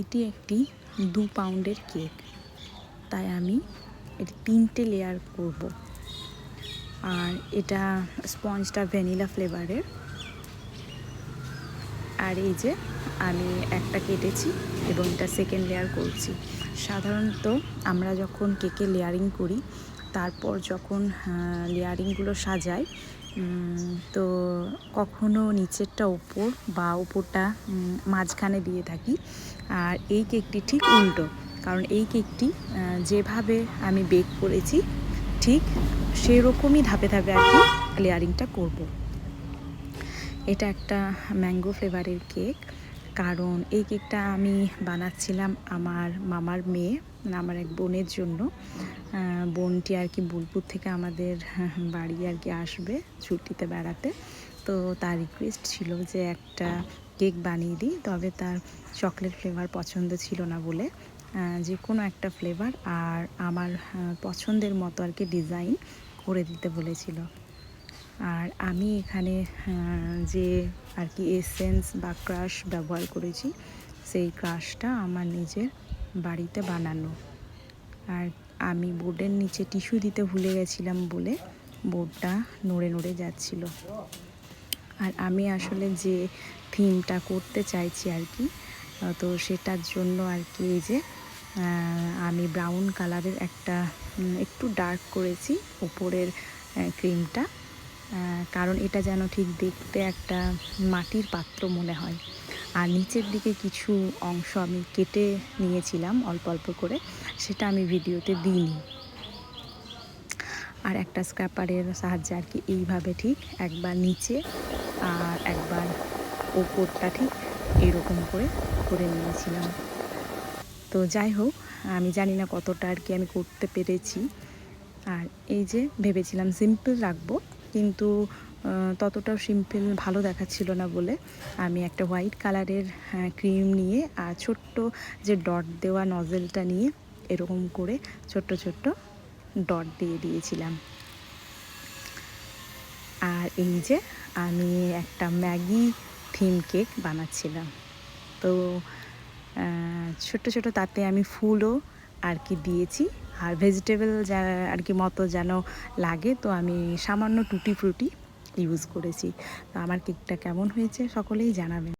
এটি একটি 2 পাউন্ডের কেক, তাই আমি এটি 3টে লেয়ার করব। আর এটা স্পঞ্জটা ভ্যানিলা ফ্লেভারের। আর এই যে আমি একটা কেটেছি এবং এটা সেকেন্ড লেয়ার করছি। সাধারণত আমরা যখন কেকে লেয়ারিং করি, তারপর যখন লেয়ারিংগুলো সাজাই, তো কখনো নিচেরটা ওপর বা উপরটা মাঝখানে দিয়ে থাকি। আর এই কেকটি ঠিক উল্টো, কারণ এই কেকটি যেভাবে আমি বেক করেছি ঠিক সেরকমই ধাপে ধাপে আর কি লেয়ারিংটা করব। এটা একটা ম্যাঙ্গো ফ্লেভারের কেক, কারণ এই কেকটা আমি বানাচ্ছিলাম আমার মামার মেয়ে, মানে আমার এক বোনের জন্য। বোনটি আর কি বোলপুর থেকে আমাদের বাড়ি আর কি আসবে ছুটিতে বেড়াতে। তো তার রিকোয়েস্ট ছিল যে একটা কেক বানিয়ে দিই, তবে তার চকলেট ফ্লেভার পছন্দ ছিল না বলে যে কোনো একটা ফ্লেভার আর আমার পছন্দের মতো আর কি ডিজাইন করে দিতে বলেছিল। আর আমি এখানে যে আর কি এসেন্স বা ক্রাশ ব্যবহার করেছি, সেই ক্রাশটা আমার নিজের বাড়িতে বানানো। আর আমি বোর্ডের নিচে টিস্যু দিতে ভুলে গেছিলাম বলে বোর্ডটা নড়ে নড়ে যাচ্ছিল। আর আমি আসলে যে থিমটা করতে চাইছি আর কি, তো সেটার জন্য আর কি এই যে আমি ব্রাউন কালারের একটা একটু ডার্ক করেছি উপরের ক্রিমটা, কারণ এটা যেন ঠিক দেখতে একটা মাটির পাত্র মনে হয়। আর নিচের দিকে কিছু অংশ আমি কেটে নিয়েছিলাম অল্প অল্প করে, সেটা আমি ভিডিওতে দিইনি। আর একটা স্ক্র্যাপারের সাহায্যে আর কি এইভাবে ঠিক একবার নিচে আর একবার ওপরটা ঠিক এরকম করে করে নিয়েছিলাম। তো যাই হোক, আমি জানি না কতটা আর কি আমি করতে পেরেছি। আর এই যে ভেবেছিলাম সিম্পল রাখবো, কিন্তু ততটাও সিম্পল ভালো দেখাচ্ছিল না বলে আমি একটা হোয়াইট কালারের ক্রিম নিয়ে আর ছোট্ট যে ডট দেওয়া নজেলটা নিয়ে এরকম করে ছোট্ট ছোট্ট ডট দিয়ে দিয়েছিলাম। আর এই যে আমি একটা ম্যাগি থিম কেক বানাচ্ছিলাম, তো ছোট ছোট তাতে আমি ফুলও আর কি দিয়েছি। আর ভেজিটেবল যা আর কি মতো যেন লাগে, তো আমি সামান্য টুটি ফ্রুটি ইউজ করেছি। তো আমার কেকটা কেমন হয়েছে সকলেই জানাবেন।